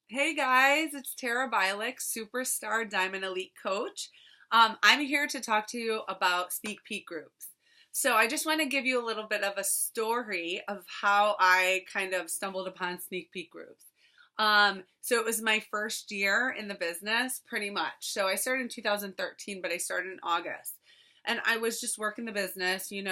Hey guys, it's Tara Bialik, Superstar Diamond Elite Coach. I'm here to talk to you about sneak peek groups. So I just want to give you a little bit of a story of how I kind of stumbled upon sneak peek groups. So it was my first year in the business, pretty much. So I started in 2013, but I started in August. And I was just working the business, doing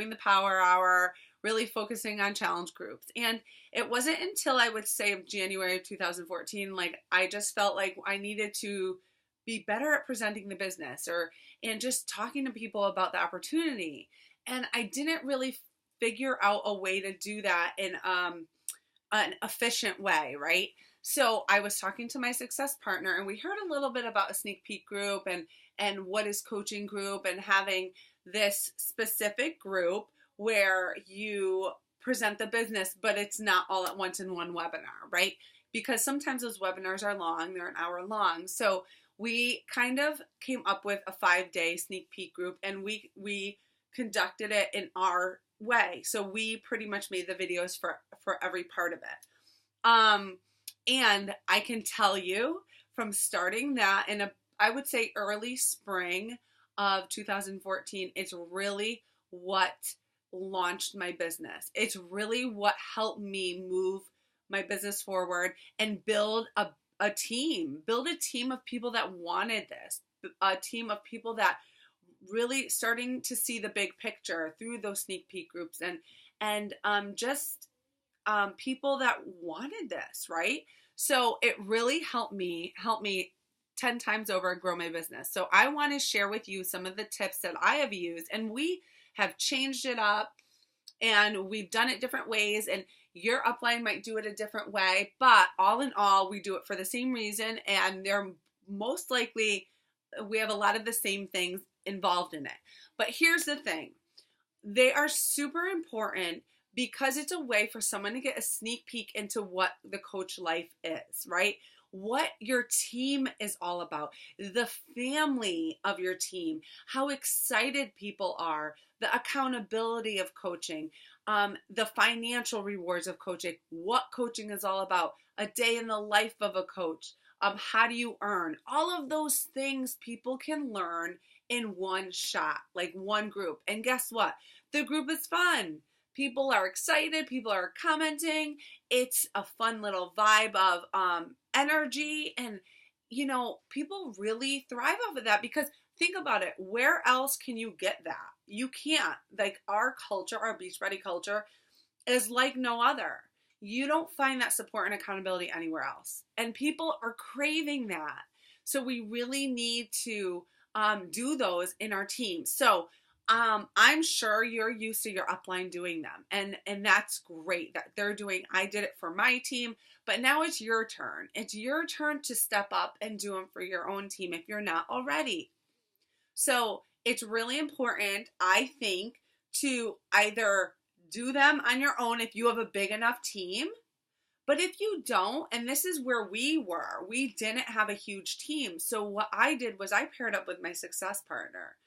the power hour, really focusing on challenge groups. And it wasn't until I would say of January of 2014, like I just felt like I needed to be better at presenting the business or and just talking to people about the opportunity. And I didn't really figure out a way to do that in an efficient way, right? So I was talking to my success partner and we heard a little bit about a sneak peek group and what is coaching group and having this specific group where you present the business, but it's not all at once in one webinar, right? Because sometimes those webinars are long, they're an hour long. So we kind of came up with a 5-day sneak peek group and we conducted it in our way. So we pretty much made the videos for every part of it. And I can tell you from starting that in I would say early spring of 2014, it's really what launched my business. It's really what helped me move my business forward and build a team of people that wanted this, a team of people that really starting to see the big picture through those sneak peek groups and just people that wanted this, right? So it really helped me 10 times over grow my business. So I want to share with you some of the tips that I have used, and we have changed it up and we've done it different ways, and your upline might do it a different way, but all in all we do it for the same reason, and they're most likely we have a lot of the same things involved in it. But here's the thing, they are super important because it's a way for someone to get a sneak peek into what the coach life is, right? What your team is all about, the family of your team, how excited people are, the accountability of coaching, the financial rewards of coaching, what coaching is all about, a day in the life of a coach, how do you earn, all of those things people can learn in one shot, like one group. And guess what? The group is fun. People are excited. People are commenting. It's a fun little vibe of energy. And, people really thrive off of that because think about it. Where else can you get that? You can't. Like our culture, our Beachbody culture is like no other. You don't find that support and accountability anywhere else. And people are craving that. So we really need to do those in our team. So I'm sure you're used to your upline doing them, and that's great that they're doing. I did it for my team, but now it's your turn. It's your turn to step up and do them for your own team if you're not already. So it's really important, I think, to either do them on your own if you have a big enough team. But if you don't, and this is where we didn't have a huge team. So what I did was I paired up with my success partner.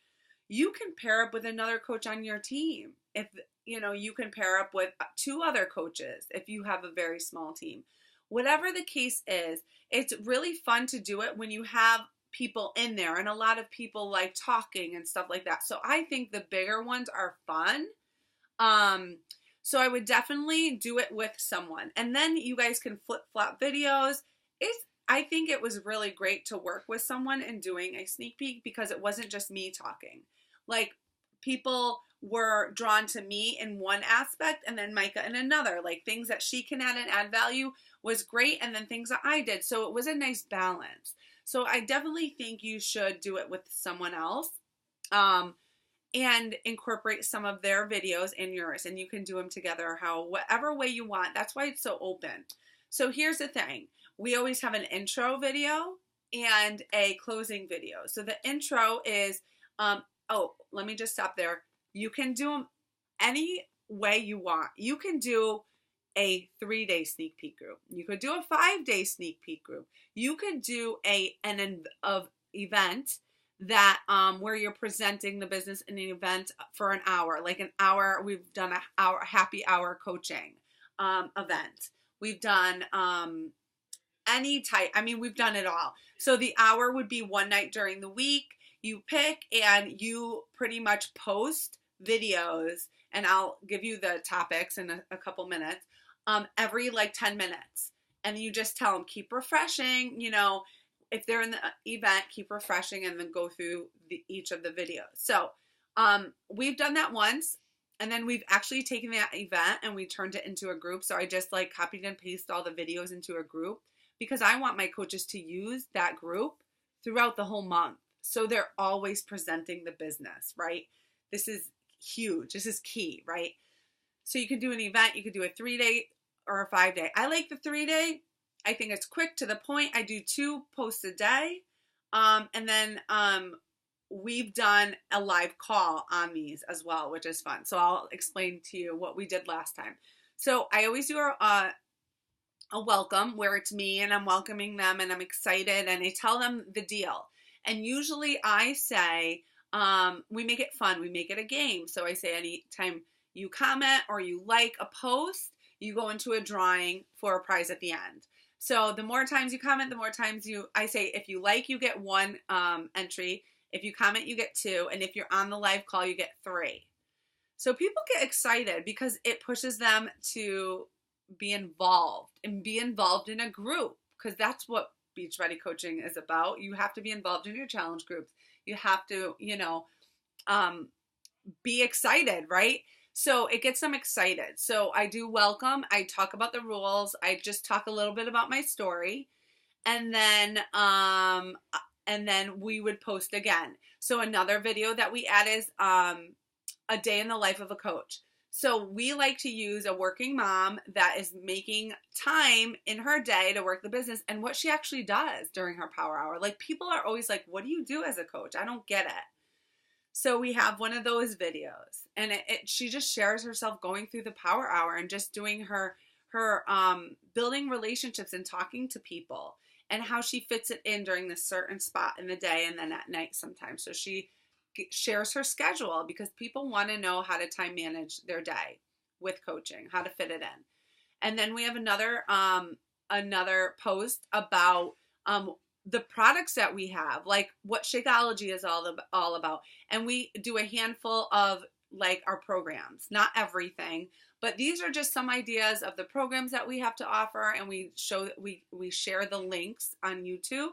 You can pair up with another coach on your team. If you can pair up with two other coaches if you have a very small team. Whatever the case is, it's really fun to do it when you have people in there, and a lot of people like talking and stuff like that. So I think the bigger ones are fun. Um, so I would definitely do it with someone. And then you guys can flip flop videos. I think it was really great to work with someone and doing a sneak peek because it wasn't just me talking. Like people were drawn to me in one aspect and then Micah in another. Like things that she can add and add value was great, and then things that I did. So it was a nice balance. So I definitely think you should do it with someone else. Um, and incorporate some of their videos in yours, and you can do them together whatever way you want. That's why it's so open. So here's the thing, we always have an intro video and a closing video. So the intro is let me just stop there. You can do them any way you want. You can do a 3-day sneak peek group. You could do a 5-day sneak peek group. You could do an event that where you're presenting the business in an event for an hour, like an hour. We've done a happy hour coaching event. We've done any type. I mean, we've done it all. So the hour would be one night during the week. You pick and you pretty much post videos, and I'll give you the topics in a couple minutes, every like 10 minutes. And you just tell them, keep refreshing, you know, if they're in the event, keep refreshing and then go through each of the videos. So we've done that once. And then we've actually taken that event and we turned it into a group. So I just like copied and pasted all the videos into a group because I want my coaches to use that group throughout the whole month. So they're always presenting the business, right? This is huge. This is key, right? So you can do an event. You could do a 3-day or a 5-day. I like the 3-day. I think it's quick to the point. I do 2 posts a day. And then we've done a live call on these as well, which is fun. So I'll explain to you what we did last time. So I always do a welcome where it's me and I'm welcoming them and I'm excited and I tell them the deal. And usually I say, we make it fun. We make it a game. So I say anytime you comment or you like a post, you go into a drawing for a prize at the end. So the more times you comment, the more times I say, if you like, you get 1 entry. If you comment, you get 2. And if you're on the live call, you get 3. So people get excited because it pushes them to be involved and be involved in a group, because that's what Beachbody coaching is about. You have to be involved in your challenge groups. You have to, be excited, right? So it gets them excited. So I do welcome. I talk about the rules. I just talk a little bit about my story. And then we would post again. So another video that we add is a day in the life of a coach. So we like to use a working mom that is making time in her day to work the business and what she actually does during her power hour. Like, people are always like, what do you do as a coach? I don't get it. So we have one of those videos, and she just shares herself going through the power hour and just doing her building relationships and talking to people, and how she fits it in during this certain spot in the day and then at night sometimes. So she shares her schedule because people want to know how to time manage their day with coaching, how to fit it in. And then we have another post about the products that we have, like what Shakeology is all about. And we do a handful of like our programs, not everything, but these are just some ideas of the programs that we have to offer. And we share the links on YouTube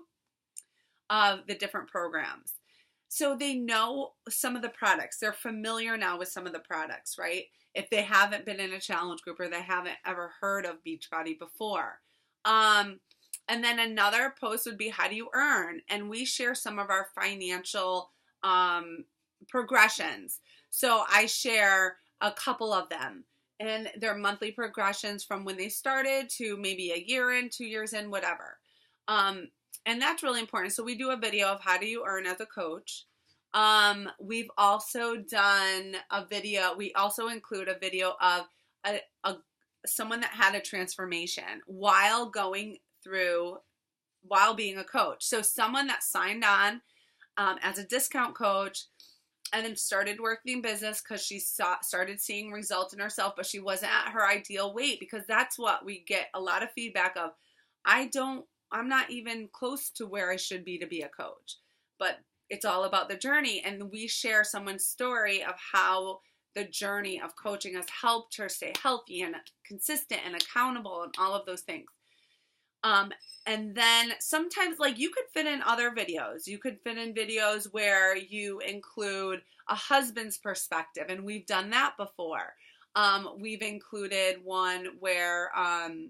of the different programs. So they know some of the products. They're familiar now with some of the products, right? If they haven't been in a challenge group or they haven't ever heard of Beachbody before. And then another post would be, how do you earn? And we share some of our financial progressions. So I share a couple of them, and their monthly progressions from when they started to maybe a year in, 2 years in, whatever. And that's really important. So we do a video of how do you earn as a coach. We've also done a video. We also include a video of someone that had a transformation while being a coach. So someone that signed on as a discount coach and then started working business because she started seeing results in herself, but she wasn't at her ideal weight, because that's what we get a lot of feedback of. I'm not even close to where I should be to be a coach, but it's all about the journey. And we share someone's story of how the journey of coaching has helped her stay healthy and consistent and accountable and all of those things. And then sometimes, like, you could fit in other videos. You could fit in videos where you include a husband's perspective, and we've done that before. We've included one where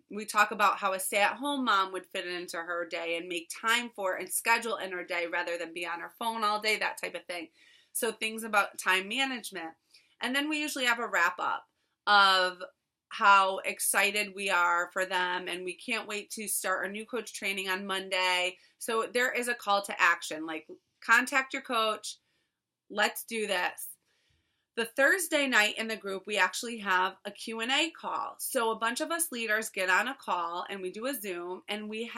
we talk about how a stay-at-home mom would fit into her day and make time for it and schedule in her day rather than be on her phone all day, that type of thing. So things about time management. And then we usually have a wrap-up of how excited we are for them, and we can't wait to start our new coach training on Monday. So there is a call to action, like, contact your coach. Let's do this. The Thursday night in the group, we actually have a Q&A call. So a bunch of us leaders get on a call and we do a Zoom, and we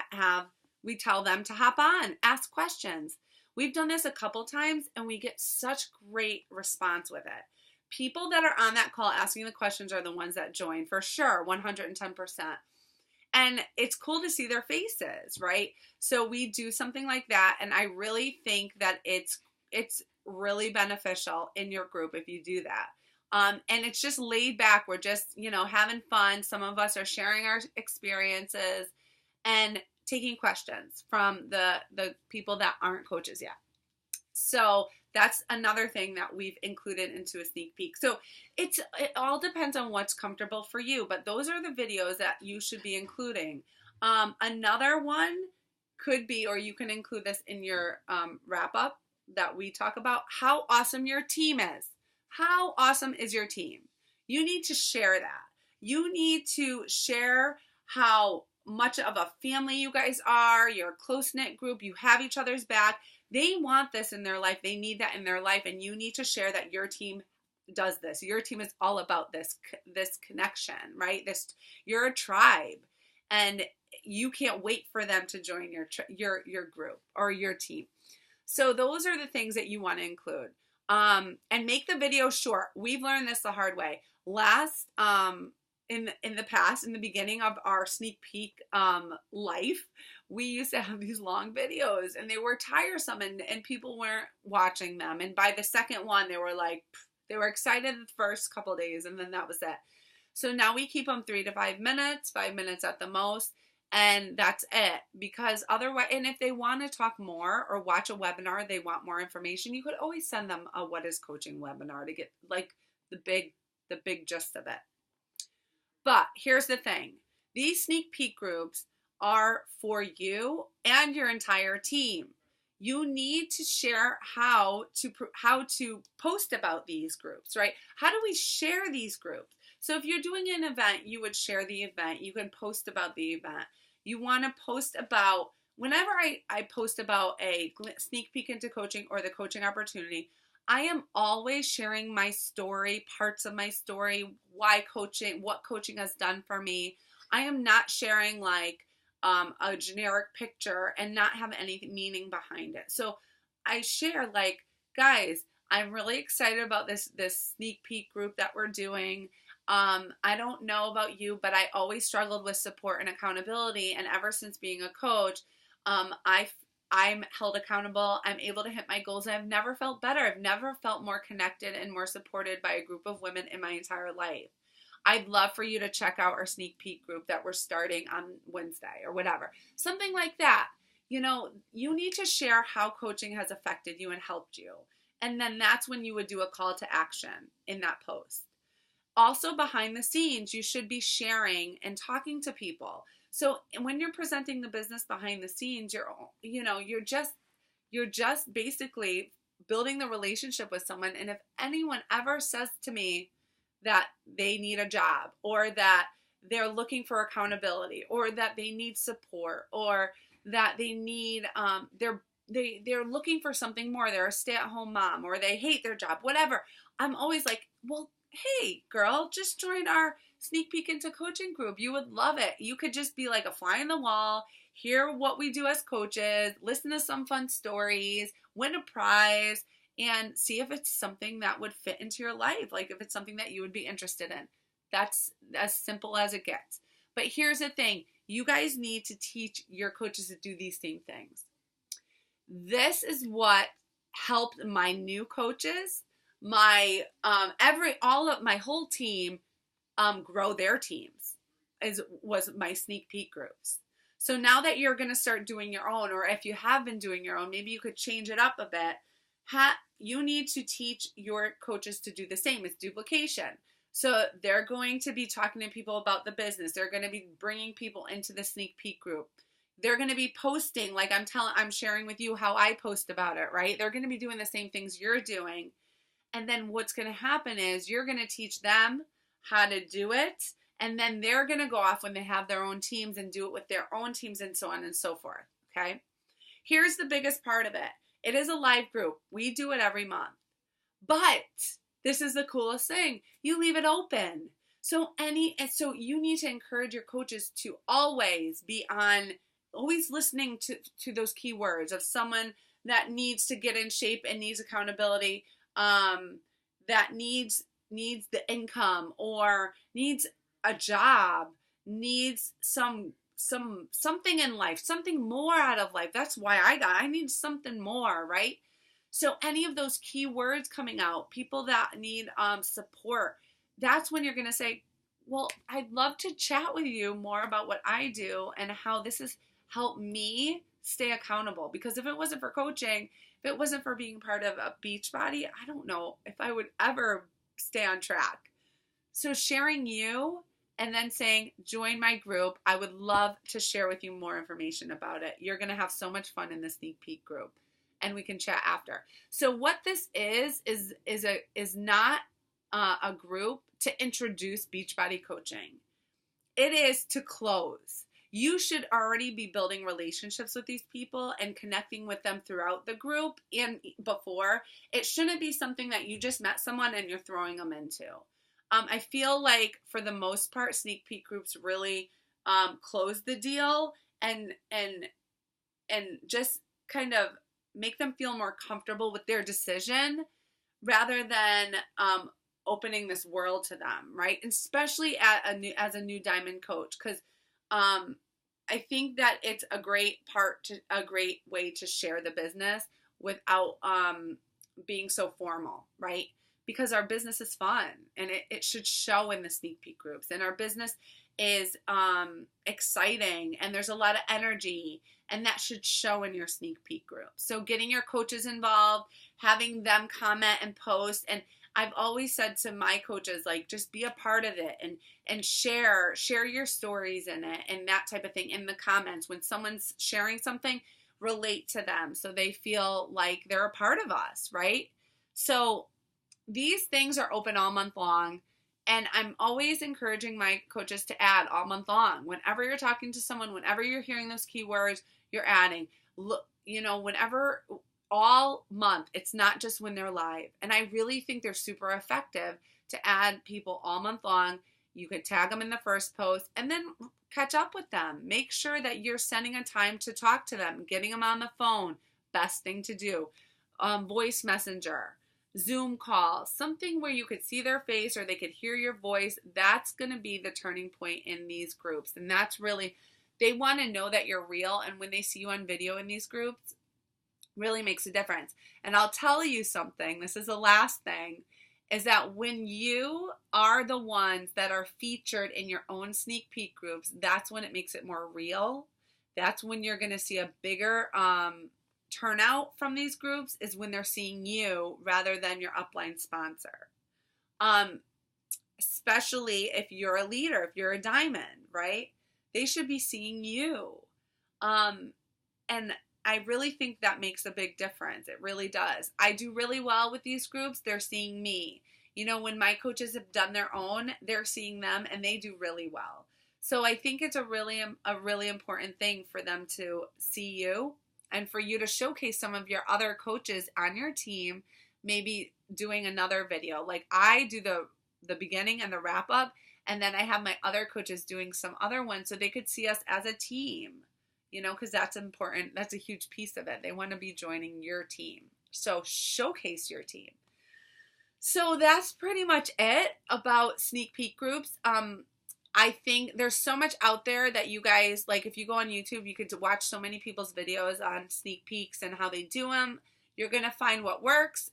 tell them to hop on, ask questions. We've done this a couple times and we get such great response with it. People that are on that call asking the questions are the ones that join, for sure, 110%. And it's cool to see their faces, right? So we do something like that, and I really think that it's really beneficial in your group if you do that. And it's just laid back. We're just, having fun. Some of us are sharing our experiences and taking questions from the people that aren't coaches yet. So that's another thing that we've included into a sneak peek. So it all depends on what's comfortable for you, but those are the videos that you should be including. Another one could be, or you can include this in your wrap up that we talk about, how awesome your team is. How awesome is your team? You need to share that. You need to share how much of a family you guys are, you're a close-knit group, you have each other's back. They want this in their life. They need that in their life. And you need to share that your team does this. Your team is all about this connection, right? You're a tribe, and you can't wait for them to join your group or your team. So those are the things that you want to include. And make the video short. We've learned this the hard way. In the past, in the beginning of our sneak peek life, we used to have these long videos, and they were tiresome, and people weren't watching them. And by the second one, they were excited the first couple days, and then that was it. So now we keep them 3 to 5 minutes, 5 minutes at the most, and that's it. Because otherwise, and if they want to talk more or watch a webinar, they want more information, you could always send them a What is Coaching webinar to get like the big gist of it. But here's the thing. These sneak peek groups are for you and your entire team. You need to share how to post about these groups, right? How do we share these groups? So if you're doing an event, you would share the event. You can post about the event. You want to post about, whenever I post about a sneak peek into coaching or the coaching opportunity, I am always sharing my story, parts of my story, why coaching, what coaching has done for me. I am not sharing like a generic picture and not have any meaning behind it. So I share like, guys, I'm really excited about this sneak peek group that we're doing. I don't know about you, but I always struggled with support and accountability. And ever since being a coach, I'm held accountable. I'm able to hit my goals. I've never felt better. I've never felt more connected and more supported by a group of women in my entire life. I'd love for you to check out our sneak peek group that we're starting on Wednesday or whatever. Something like that. You need to share how coaching has affected you and helped you. And then that's when you would do a call to action in that post. Also, behind the scenes, you should be sharing and talking to people. So when you're presenting the business behind the scenes, you're just basically building the relationship with someone. And if anyone ever says to me that they need a job, or that they're looking for accountability, or that they need support, or that they need they're looking for something more, they're a stay-at-home mom, or they hate their job, whatever, I'm always like, well, hey girl, just join our sneak peek into coaching group. You would love it. You could just be like a fly on the wall, hear what we do as coaches, listen to some fun stories, win a prize, and see if it's something that would fit into your life. Like if it's something that you would be interested in. That's as simple as it gets. But here's the thing. You guys need to teach your coaches to do these same things. This is what helped my new coaches, my my whole team grow their teams, was my sneak peek groups. So now that you're going to start doing your own, or if you have been doing your own, maybe you could change it up a bit. You need to teach your coaches to do the same. It's duplication. So they're going to be talking to people about the business. They're going to be bringing people into the sneak peek group. They're going to be posting, like I'm sharing with you how I post about it, right? They're going to be doing the same things you're doing. And then what's going to happen is you're going to teach them how to do it. And then they're going to go off when they have their own teams and do it with their own teams, and so on and so forth. Okay. Here's the biggest part of it. It is a live group. We do it every month. But this is the coolest thing. You leave it open. So you need to encourage your coaches to always listening to those keywords of someone that needs to get in shape and needs accountability, that needs the income, or needs a job, needs some something in life, something more out of life. That's why I need something more, right? So any of those key words coming out, people that need support, that's when you're going to say, well, I'd love to chat with you more about what I do and how this has helped me stay accountable. Because if it wasn't for coaching, if it wasn't for being part of a Beachbody, I don't know if I would ever stay on track. So sharing you and then saying, join my group. I would love to share with you more information about it. You're going to have so much fun in the sneak peek group, and we can chat after. So what this is not a group to introduce Beachbody coaching. It is to close. You should already be building relationships with these people and connecting with them throughout the group and before. It shouldn't be something that you just met someone and you're throwing them into. I feel like for the most part, sneak peek groups really close the deal and just kind of make them feel more comfortable with their decision rather than opening this world to them, right? Especially as a new diamond coach, because I think that it's a great way to share the business without being so formal, right? Because our business is fun and it should show in the sneak peek groups, and our business is exciting and there's a lot of energy, and that should show in your sneak peek group. So getting your coaches involved, having them comment and post, and I've always said to my coaches, like, just be a part of it and share your stories in it and that type of thing in the comments. When someone's sharing something, relate to them so they feel like they're a part of us, right? So these things are open all month long, and I'm always encouraging my coaches to add all month long. Whenever you're talking to someone, whenever you're hearing those keywords, you're adding. Look, whenever, all month. It's not just when they're live. And I really think they're super effective to add people all month long. You could tag them in the first post and then catch up with them. Make sure that you're sending a time to talk to them, getting them on the phone. Best thing to do. Voice messenger. Zoom call, something where you could see their face or they could hear your voice. That's going to be the turning point in these groups. And that's really, they want to know that you're real. And when they see you on video in these groups, really makes a difference. And I'll tell you something, this is the last thing, is that when you are the ones that are featured in your own sneak peek groups, that's when it makes it more real. That's when you're going to see a bigger turnout from these groups, is when they're seeing you rather than your upline sponsor. Especially if you're a leader, if you're a diamond, right? They should be seeing you. And I really think that makes a big difference. It really does. I do really well with these groups. They're seeing me. When my coaches have done their own, they're seeing them and they do really well. So I think it's a really important thing for them to see you, and for you to showcase some of your other coaches on your team, maybe doing another video. Like I do the beginning and the wrap up, and then I have my other coaches doing some other ones so they could see us as a team, because that's important. That's a huge piece of it. They want to be joining your team. So showcase your team. So that's pretty much it about sneak peek groups. I think there's so much out there that you guys, like if you go on YouTube, you could watch so many people's videos on sneak peeks and how they do them. You're going to find what works.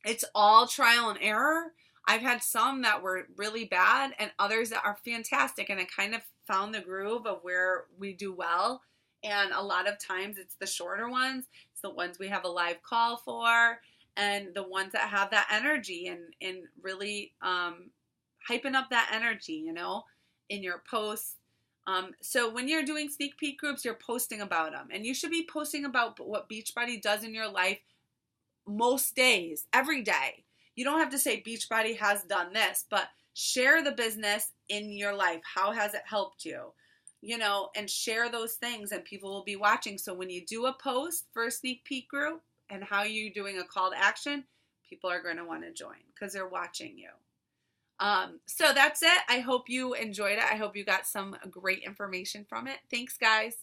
It's all trial and error. I've had some that were really bad and others that are fantastic. And I kind of found the groove of where we do well. And a lot of times it's the shorter ones. It's the ones we have a live call for, and the ones that have that energy and really hyping up that energy, in your posts. So when you're doing sneak peek groups, you're posting about them, and you should be posting about what Beachbody does in your life most days, every day. You don't have to say Beachbody has done this, but share the business in your life. How has it helped you? And share those things, and people will be watching. So when you do a post for a sneak peek group and how you're doing a call to action, people are going to want to join because they're watching you. So that's it. I hope you enjoyed it. I hope you got some great information from it. Thanks, guys.